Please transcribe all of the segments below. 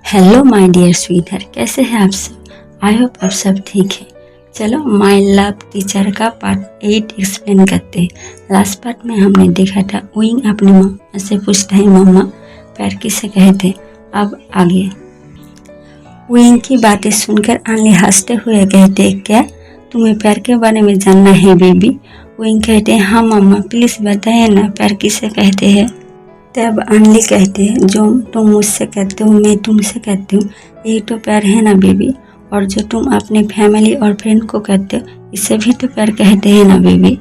Hello my dear sweater, कैसे हैं आप सब। आई होप आप सब ठीक है। चलो माय लव टीचर का पार्ट 8 एक्सप्लेन करते हैं। लास्ट पार्ट में हमने देखा था विंग अपने मम्मा से पूछता है मम्मा पैर किसे कहते। अब आगे विंग की बातें सुनकर अनली हंसते हुए कहते क्या तुम्हें पैर के बारे में जानना है बेबी। विंग कहते हैं हाँ मम्मा प्लीज़ बताइए ना पैर किसे कहते हैं। तब अनली कहते हैं जो तुम मुझसे कहते हो मैं तुमसे कहती हूँ यही तो प्यार है ना बेबी। और जो तुम अपने फैमिली और फ्रेंड को कहते हो इसे भी तो प्यार कहते हैं ना बेबी।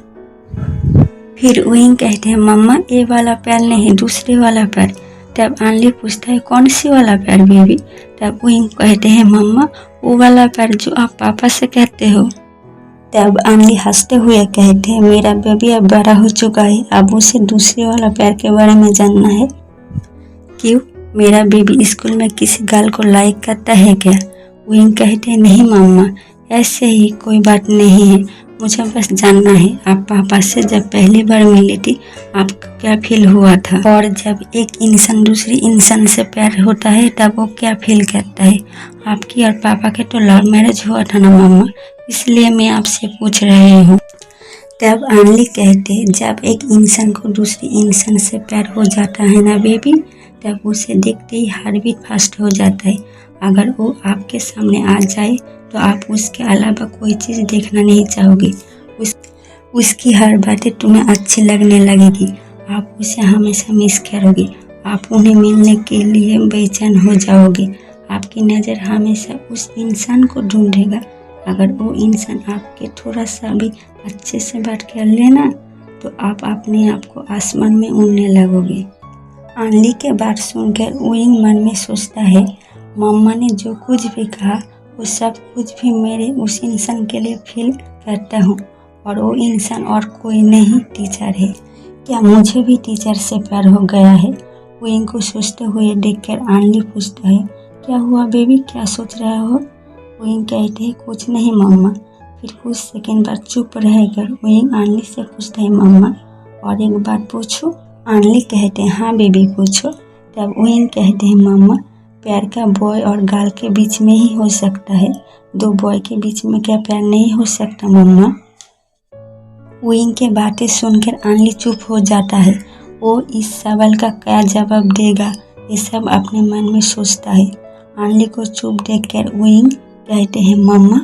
फिर विंग कहते हैं मम्मा ये वाला प्यार नहीं दूसरे वाला प्यार। तब अनली पूछता है कौन सी वाला प्यार बेबी। तब विंग कहते हैं मम्मा वो वाला प्यार जो आप पापा से कहते हो। तब अनली हंसते हुए कहते हैं मेरा बेबी अब बड़ा हो चुका है, अब उसे दूसरे वाला प्यार के बारे में जानना है। क्यों मेरा बेबी स्कूल में किसी गर्ल को लाइक करता है क्या। विंग कहते हैं नहीं मम्मा ऐसे ही कोई बात नहीं है, मुझे बस जानना है आप पापा से जब पहली बार मिली थी आपको क्या फील हुआ था, और जब एक इंसान दूसरी इंसान से प्यार होता है तब वो क्या फील करता है। आपकी और पापा के तो लव मैरिज हुआ था ना मम्मा, इसलिए मैं आपसे पूछ रही हूँ। तब अनली कहते जब एक इंसान को दूसरी इंसान से प्यार हो जाता है ना बेबी तब उसे देखते ही हार्ट बीट फास्ट हो जाता है। अगर वो आपके सामने आ जाए तो आप उसके अलावा कोई चीज़ देखना नहीं चाहोगे। उसकी हर बातें तुम्हें अच्छी लगने लगेगी, आप उसे हमेशा मिस करोगे, आप उन्हें मिलने के लिए बेचैन हो जाओगे। आपकी नज़र हमेशा उस इंसान को ढूंढेगा। अगर वो इंसान आपके थोड़ा सा भी अच्छे से बात कर लेना तो आप अपने आप को आसमान में उड़ने लगोगे। अनली के बात सुनकर विंग मन में सोचता है मम्मा ने जो कुछ भी कहा वो सब कुछ भी मेरे उस इंसान के लिए फील करता हूँ, और वो इंसान और कोई नहीं टीचर है। क्या मुझे भी टीचर से प्यार हो गया है। विंग को सोचते हुए देखकर अनली पूछता है क्या हुआ बेबी, क्या सोच रहा हो। विंग कहते हैं कुछ नहीं मम्मा। फिर कुछ सेकंड बाद चुप रहकर विंग अनली से पूछता है मम्मा और एक बात पूछूं। अनली कहते हैं हाँ बेबी पूछो। तब विंग कहते हैं मम्मा प्यार का बॉय और गर्ल के बीच में ही हो सकता है, दो बॉय के बीच में क्या प्यार नहीं हो सकता मम्मा। विंग के बातें सुनकर अनली चुप हो जाता है। वो इस सवाल का क्या जवाब देगा ये सब अपने मन में सोचता है। अनली को चुप देखकर विंग कहते हैं मम्मा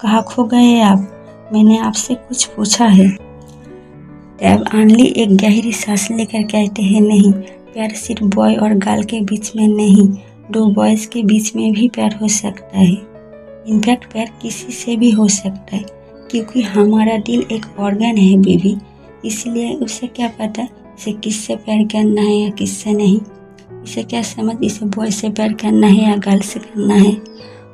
कहाँ खो गए आप, मैंने आपसे कुछ पूछा है। तब अनली एक गहरी सांस लेकर कहते हैं नहीं प्यार सिर्फ बॉय और गर्ल के बीच में नहीं, दो बॉयज़ के बीच में भी प्यार हो सकता है। इनफैक्ट प्यार किसी से भी हो सकता है क्योंकि हमारा दिल एक ऑर्गन है बेबी, इसलिए उसे क्या पता इसे किससे प्यार करना है या किससे नहीं। इसे क्या समझ इसे बॉय से प्यार करना है या गर्ल से करना है।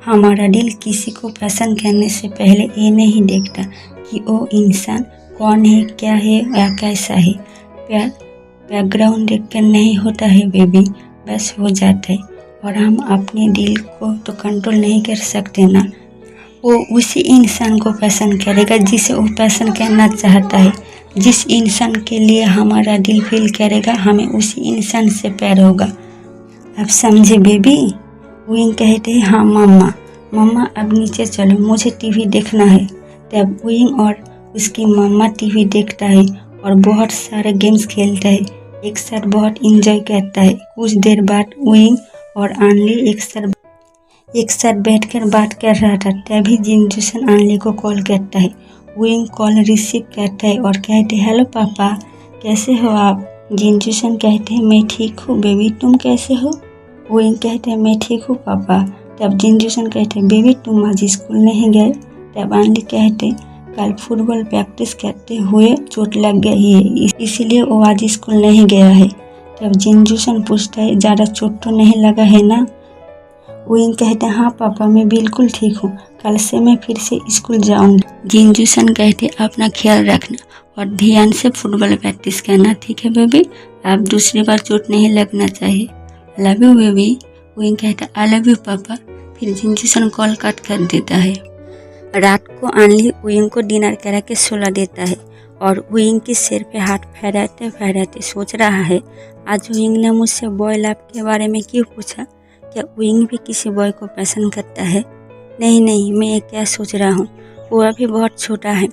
हमारा दिल किसी को पसंद करने से पहले ये नहीं देखता कि वो इंसान कौन है, क्या है या कैसा है। प्यार बैकग्राउंड देखकर नहीं होता है बेबी, बस हो जाता है। और हम अपने दिल को तो कंट्रोल नहीं कर सकते ना, वो उसी इंसान को पसंद करेगा जिसे वो पसंद करना चाहता है। जिस इंसान के लिए हमारा दिल फील करेगा हमें उसी इंसान से प्यार होगा। अब समझे बेबी। विंग कहते हैं हाँ मम्मा। मम्मा अब नीचे चलो मुझे टीवी देखना है। तब विंग और उसकी मम्मा टीवी देखता है और बहुत सारे गेम्स खेलता है, एक साथ बहुत इंजॉय करता है। कुछ देर बाद विंग और अनली एक साथ बैठकर बात कर रहा था, तभी जिनजूसन अनली को कॉल करता है। विंग कॉल रिसीव करता है और कहते हैं हेलो पापा कैसे हो आप। जिनजूसन कहते हैं मैं ठीक हूँ बेबी, तुम कैसे हो। विंग कहते हैं मैं ठीक हूँ पापा। तब जिनजूसन कहते हैं बेबी तुम आज स्कूल नहीं गए। तब अनली कहते कल फुटबॉल प्रैक्टिस करते हुए चोट लग गई है इसीलिए वो आज स्कूल नहीं गया है। तब जिनजूसन पूछता है ज़्यादा चोट तो नहीं लगा है ना। विंग कहते हैं हाँ पापा मैं बिल्कुल ठीक हूँ, कल से मैं फिर से स्कूल जाऊँगी। जिनजूसन कहते अपना ख्याल रखना और ध्यान से फुटबॉल प्रैक्टिस करना, ठीक है बेबी, आप दूसरी बार चोट नहीं लगना चाहिए। Love you baby. विंग कहता आई लव यू पापा। फिर जिनजूसन कॉल कट कर देता है। रात को अनली विंग को डिनर करा के सुला देता है और विंग के सिर पे हाथ फहराते फहराते सोच रहा है आज विंग ने मुझसे बॉय लव के बारे में क्यों पूछा। क्या विंग भी किसी बॉय को पसंद करता है? नहीं नहीं, मैं ये क्या सोच रहा हूँ, वो अभी बहुत छोटा है।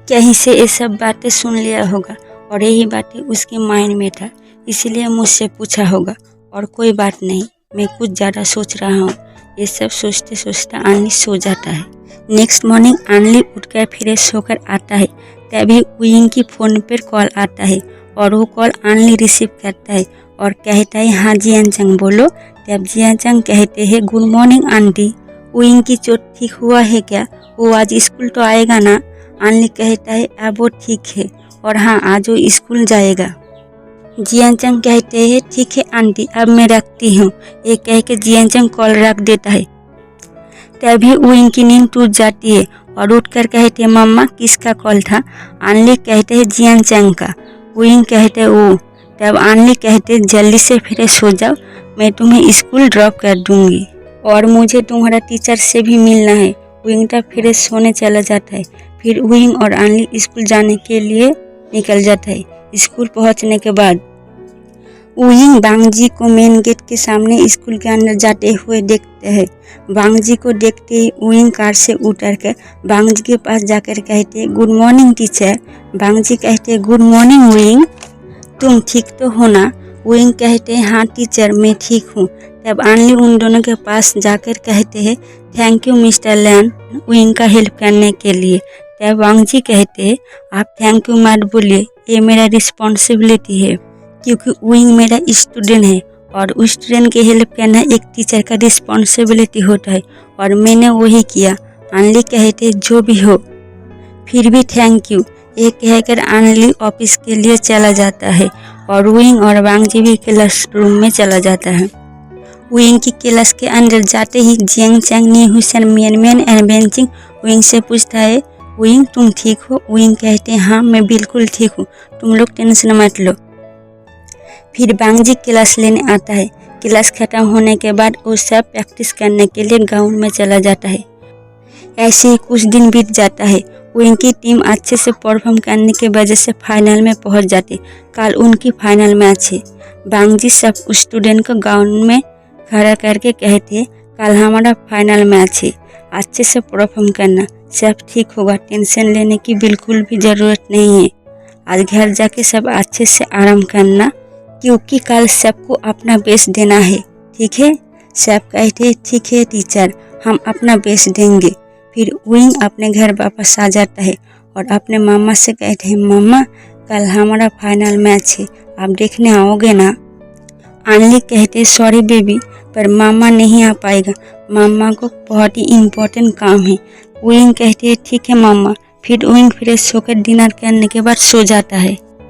कहीं से ये सब बातें सुन लिया होगा और यही बातें उसके माइंड में था, इसलिए मुझसे पूछा होगा। और कोई बात नहीं, मैं कुछ ज़्यादा सोच रहा हूँ। ये सब सोचते सोचते आनली सो जाता है। नेक्स्ट मॉर्निंग आनली उठकर फ्रेश होकर आता है, तभी विंग की फ़ोन पर कॉल आता है और वो कॉल आनली रिसीव करता है और कहता है, हाँ जियान चंग बोलो। तब जियान चंग कहते हैं, गुड मॉर्निंग आंटी, विंग की चोट ठीक हुआ है क्या? वो आज स्कूल तो आएगा ना? आनली कहता है, अब वो ठीक है और हाँ आज वो स्कूल जाएगा। जियान चंग कहते हैं, ठीक है आंटी, अब मैं रखती हूँ। ये कह के जियान चंग कॉल रख देता है। तभी विंग की नींद टूट जाती है और उठकर कहते हैं, मम्मा किसका कॉल था? आनली कहते हैं, जियान चंग का। विंग कहते हैं, ओ। तब आनली कहते हैं, जल्दी से फ्रेश हो जाओ, मैं तुम्हें स्कूल ड्रॉप कर दूंगी और मुझे तुम्हारा टीचर से भी मिलना है। विंग तब फ्रेश होने चला जाता है। फिर विंग और आनली स्कूल जाने के लिए निकल जाता है। स्कूल पहुंचने के बाद विंग बांगजी को मेन गेट के सामने स्कूल के अंदर जाते हुए देखते हैं। बांगजी को देखते ही विंग कार से उतर कर बांगजी के पास जाकर कहते हैं, गुड मॉर्निंग टीचर। बांगजी कहते हैं, गुड मॉर्निंग विंग, तुम ठीक तो हो ना? विंग कहते हैं, हाँ टीचर मैं ठीक हूँ। तब आनली उन दोनों के पास जाकर कहते हैं, थैंक यू मिस्टर लैन विंग का हेल्प करने के लिए। तब बांगजी कहते हैं, आप थैंक यू मत बोलिए, ये मेरा रिस्पॉन्सिबिलिटी है, क्योंकि विंग मेरा स्टूडेंट है और स्टूडेंट की हेल्प करना एक टीचर का रिस्पॉन्सिबिलिटी होता है और मैंने वही किया। आनली कहते, जो भी हो फिर भी थैंक यू। ये कहकर आनली ऑफिस के लिए चला जाता है और विंग और बांगजी भी क्लास रूम में चला जाता है। विंग की क्लास के अंदर जाते ही जियांग चैंग नी हुसैन मियन मियन एंड बेंचिंग विंग से पूछता है, विंग तुम ठीक हो? विंग कहते हैं, हाँ मैं बिल्कुल ठीक हूँ, तुम लोग टेंशन मत लो। फिर बांगजी क्लास लेने आता है। क्लास खत्म होने के बाद वो सब प्रैक्टिस करने के लिए ग्राउंड में चला जाता है। ऐसे ही कुछ दिन बीत जाता है। विंग की टीम अच्छे से परफॉर्म करने की वजह से फाइनल में पहुंच जाती। कल उनकी फाइनल मैच है। बांगजी सब स्टूडेंट को ग्राउंड में खड़ा करके कहते, कल हमारा फाइनल मैच है, अच्छे से परफॉर्म करना, सब ठीक होगा, टेंशन लेने की बिल्कुल भी ज़रूरत नहीं है। आज घर जाके सब अच्छे से आराम करना, क्योंकि कल सबको अपना बेस्ट देना है, ठीक है? सब कहते, ठीक है टीचर, हम अपना बेस्ट देंगे। फिर विंग अपने घर वापस आ जाता है और अपने मामा से कहते हैं, मम्मा कल हमारा फाइनल मैच है, आप देखने आओगे ना? आनली कहते, सॉरी बेबी, पर मामा नहीं आ पाएगा, मामा को बहुत ही इम्पोर्टेंट काम है। विंग कहते हैं, ठीक है मामा। फिर विंग फ्रेश होकर डिनर करने के बाद सो जाता है।